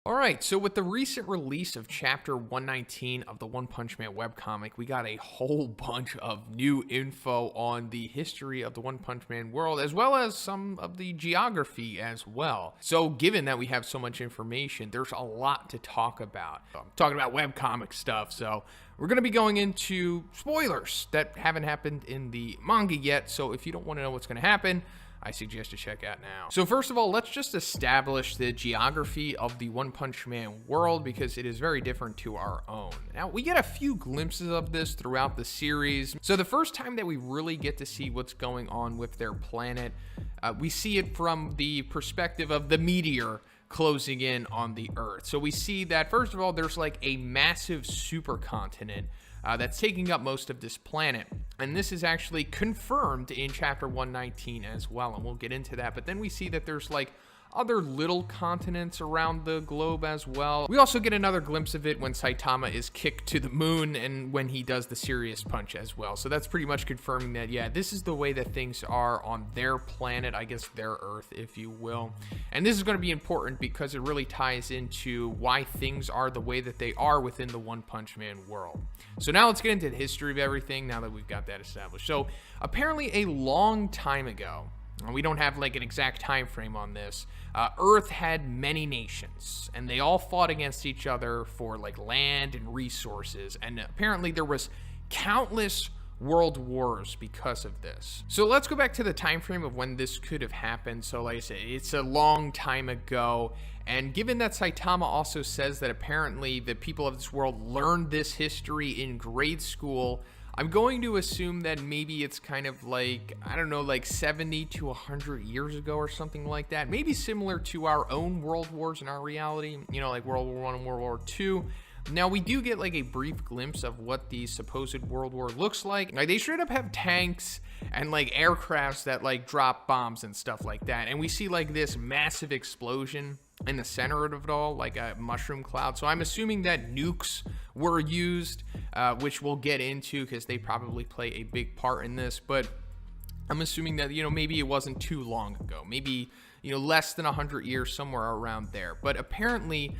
All right, so with the recent release of Chapter 119 of the One Punch Man webcomic, we got a whole bunch of new info on the history of the One Punch Man world, as well as some of the geography as well. So, given that we have so much information, there's a lot to talk about. I'm talking about webcomic stuff, so we're going to be going into spoilers that haven't happened in the manga yet. So, if you don't want to know what's going to happen, I suggest you check out now. So first of all, let's just establish the geography of the One Punch Man world because it is very different to our own. Now, we get a few glimpses of this throughout the series. So the first time that we really get to see what's going on with their planet, we see it from the perspective of the meteor closing in on the Earth. So we see that, first of all, there's like a massive supercontinent that's taking up most of this planet. And this is actually confirmed in Chapter 119 as well, and we'll get into that. But then we see that there's like other little continents around the globe as well. We also get another glimpse of it when Saitama is kicked to the moon and when he does the serious punch as well. So that's pretty much confirming that, yeah, this is the way that things are on their planet, I guess their Earth, if you will. And this is going to be important because it really ties into why things are the way that they are within the One Punch Man world. So now let's get into the history of everything now that we've got that established. So apparently a long time ago, and we don't have like an exact time frame on this, Earth had many nations, and they all fought against each other for like land and resources, and apparently there was countless world wars because of this. So let's go back to the time frame of when this could have happened. So like I said, it's a long time ago, and given that Saitama also says that apparently the people of this world learned this history in grade school, I'm going to assume that maybe it's kind of like, I don't know, like 70 to 100 years ago or something like that. Maybe similar to our own world wars in our reality, you know, like World War I and World War II. Now, we do get like a brief glimpse of what the supposed World War looks like. Like, they straight up have tanks and like aircrafts that like drop bombs and stuff like that. And we see like this massive explosion in the center of it all, like a mushroom cloud. So I'm assuming that nukes were used, which we'll get into because they probably play a big part in this. But I'm assuming that, you know, maybe it wasn't too long ago. Maybe, you know, less than 100 years, somewhere around there. But apparently,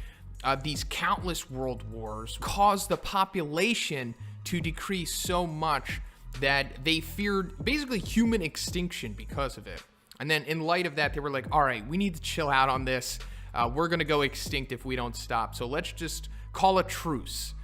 these countless world wars caused the population to decrease so much that they feared basically human extinction because of it. And then in light of that, they were like, all right, we need to chill out on this. We're going to go extinct if we don't stop. So let's just call a truce,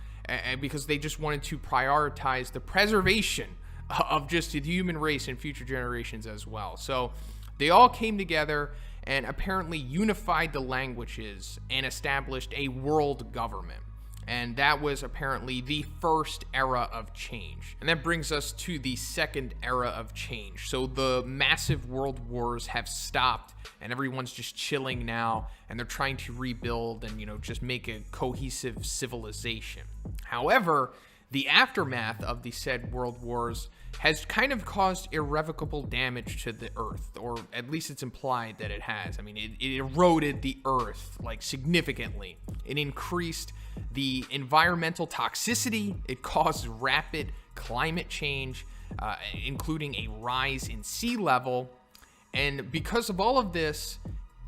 because they just wanted to prioritize the preservation of just the human race and future generations as well. So they all came together and apparently unified the languages and established a world government. And that was apparently the first era of change. And that brings us to the second era of change. So the massive world wars have stopped and everyone's just chilling now, and they're trying to rebuild and, you know, just make a cohesive civilization. However, the aftermath of the said world wars has kind of caused irrevocable damage to the Earth, or at least it's implied that it has. I mean, it eroded the Earth like significantly. It increased the environmental toxicity. It caused rapid climate change, including a rise in sea level. And because of all of this,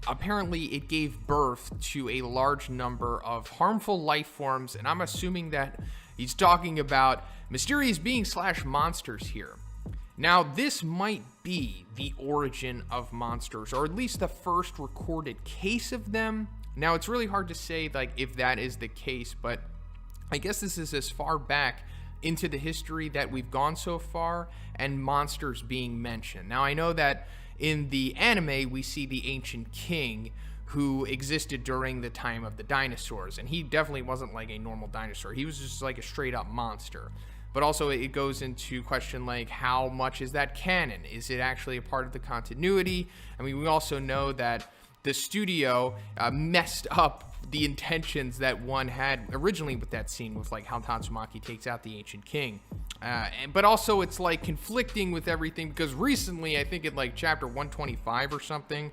apparently it gave birth to a large number of harmful life forms, and I'm assuming that he's talking about mysterious beings / monsters here. Now, this might be the origin of monsters, or at least the first recorded case of them. Now, it's really hard to say like if that is the case, but I guess this is as far back into the history that we've gone so far, and monsters being mentioned. Now, I know that in the anime, we see the Ancient King, who existed during the time of the dinosaurs, and he definitely wasn't like a normal dinosaur. He was just like a straight up monster. But also it goes into question like, how much is that canon? Is it actually a part of the continuity? I mean, we also know that the studio messed up the intentions that one had originally with that scene with like how Tatsumaki takes out the Ancient King. But also it's like conflicting with everything, because recently, I think in like chapter 125 or something,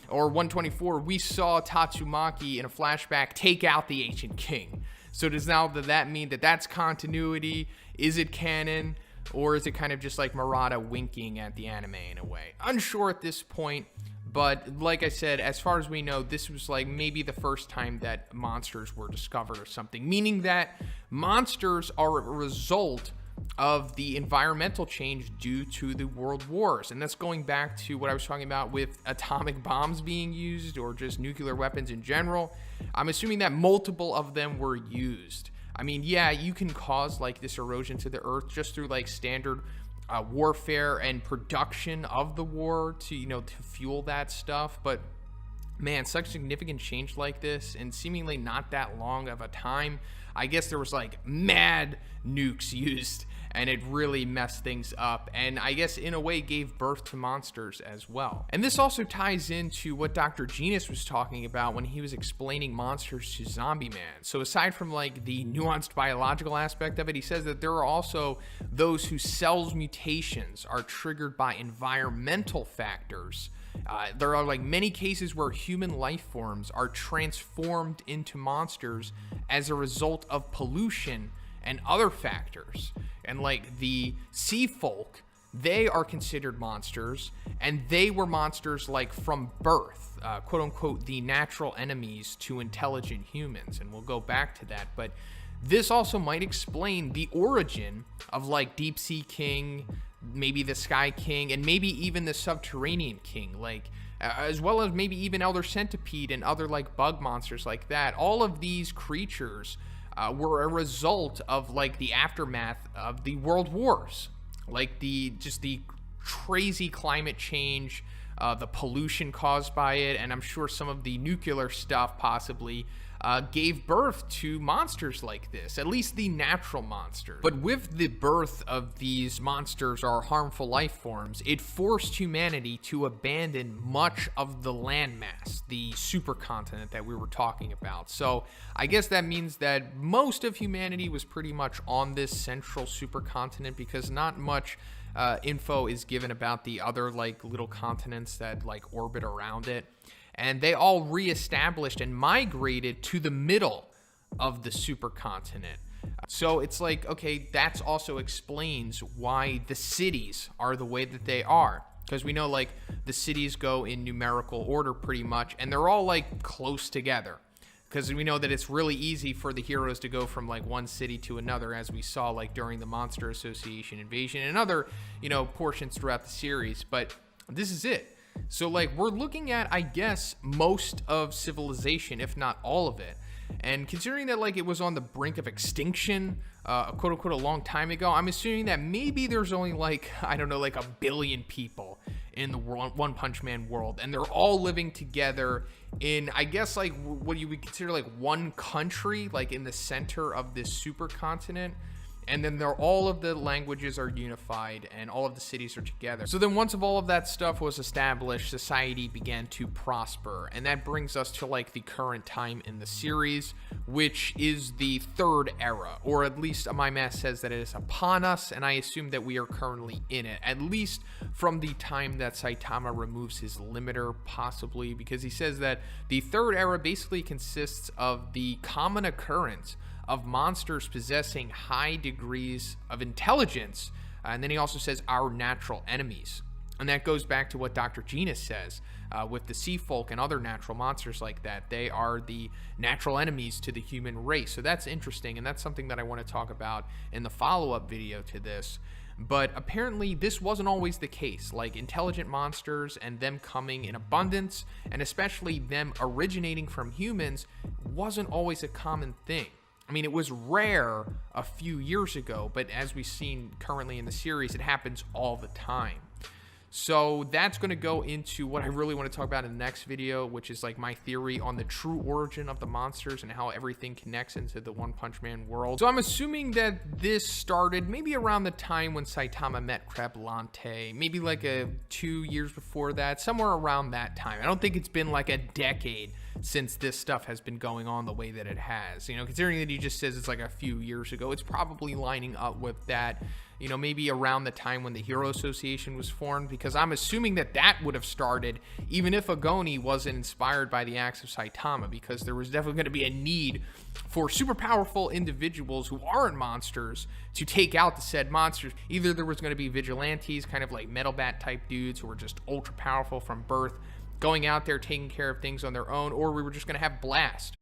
or 124, we saw Tatsumaki in a flashback take out the Ancient King. So does now that mean that that's continuity? Is it canon? Or is it kind of just like Murata winking at the anime in a way? Unsure at this point, But like I said, as far as we know, this was like maybe the first time that monsters were discovered or something, meaning that monsters are a result of the environmental change due to the world wars. And that's going back to what I was talking about with atomic bombs being used or just nuclear weapons in general. I'm assuming that multiple of them were used. I mean, yeah, you can cause like this erosion to the earth just through like standard warfare and production of the war to, you know, to fuel that stuff. But man, such significant change like this in seemingly not that long of a time. I guess there was like mad nukes used, and it really messed things up, and I guess in a way gave birth to monsters as well. And this also ties into what Dr. Genus was talking about when he was explaining monsters to Zombie Man. So aside from like the nuanced biological aspect of it, he says that there are also those whose cells mutations are triggered by environmental factors. There are like many cases where human life forms are transformed into monsters as a result of pollution and other factors. And like the sea folk, they are considered monsters, and they were monsters like from birth, quote unquote, the natural enemies to intelligent humans. And we'll go back to that. But this also might explain the origin of like Deep Sea King, maybe the Sky King, and maybe even the Subterranean King, like as well as maybe even Elder Centipede and other like bug monsters like that. All of these creatures were a result of like the aftermath of the world wars, like the crazy climate change, the pollution caused by it, and I'm sure some of the nuclear stuff possibly gave birth to monsters like this, at least the natural monsters. But with the birth of these monsters or harmful life forms, it forced humanity to abandon much of the landmass, the supercontinent that we were talking about. So I guess that means that most of humanity was pretty much on this central supercontinent, because not much info is given about the other like little continents that like orbit around it. And they all reestablished and migrated to the middle of the supercontinent. So it's like, okay, that also explains why the cities are the way that they are. Because we know like the cities go in numerical order pretty much, and they're all like close together. Because we know that it's really easy for the heroes to go from like one city to another, as we saw like during the Monster Association invasion and other, you know, portions throughout the series. But this is it. So like we're looking at, I guess, most of civilization, if not all of it. And considering that like it was on the brink of extinction, quote unquote, a long time ago, I'm assuming that maybe there's only like, I don't know, like 1 billion people in the One Punch Man world, and they're all living together in, I guess, like what you would consider like one country, like in the center of this supercontinent. And then all of the languages are unified and all of the cities are together. So then once all of that stuff was established, society began to prosper. And that brings us to like the current time in the series, which is the third era, or at least my math says that it is upon us. And I assume that we are currently in it, at least from the time that Saitama removes his limiter, possibly, because he says that the third era basically consists of the common occurrence of monsters possessing high degrees of intelligence. And then he also says our natural enemies. And that goes back to what Dr. Genus says with the sea folk and other natural monsters like that. They are the natural enemies to the human race. So that's interesting, and that's something that I want to talk about in the follow-up video to this. But apparently this wasn't always the case. Like intelligent monsters and them coming in abundance, and especially them originating from humans, wasn't always a common thing. I mean, it was rare a few years ago, but as we've seen currently in the series, it happens all the time. So that's going to go into what I really want to talk about in the next video, which is like my theory on the true origin of the monsters and how everything connects into the One Punch Man world. So I'm assuming that this started maybe around the time when Saitama met Crablanté, maybe like 2 years before that, somewhere around that time. I don't think it's been like a decade since this stuff has been going on the way that it has. You know, considering that he just says it's like a few years ago, it's probably lining up with that, you know, maybe around the time when the Hero Association was formed, because I'm assuming that that would have started even if Agoni wasn't inspired by the acts of Saitama, because there was definitely going to be a need for super powerful individuals who aren't monsters to take out the said monsters. Either there was going to be vigilantes, kind of like Metal Bat type dudes who were just ultra powerful from birth, going out there, taking care of things on their own, or we were just going to have blast.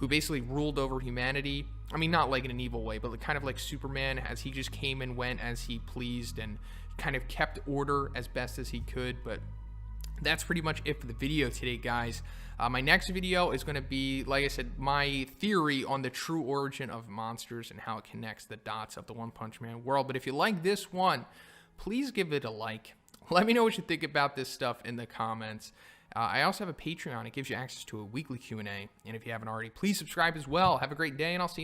Basically ruled over humanity. I mean, not like in an evil way, but kind of like Superman, as he just came and went as he pleased and kind of kept order as best as he could. But that's pretty much it for the video today, guys. My next video is going to be, like I said, my theory on the true origin of monsters and how it connects the dots of the One Punch Man world. But if you like this one, please give it a like. Let me know what you think about this stuff in the comments. I also have a Patreon. It gives you access to a weekly Q&A. And if you haven't already, please subscribe as well. Have a great day, and I'll see you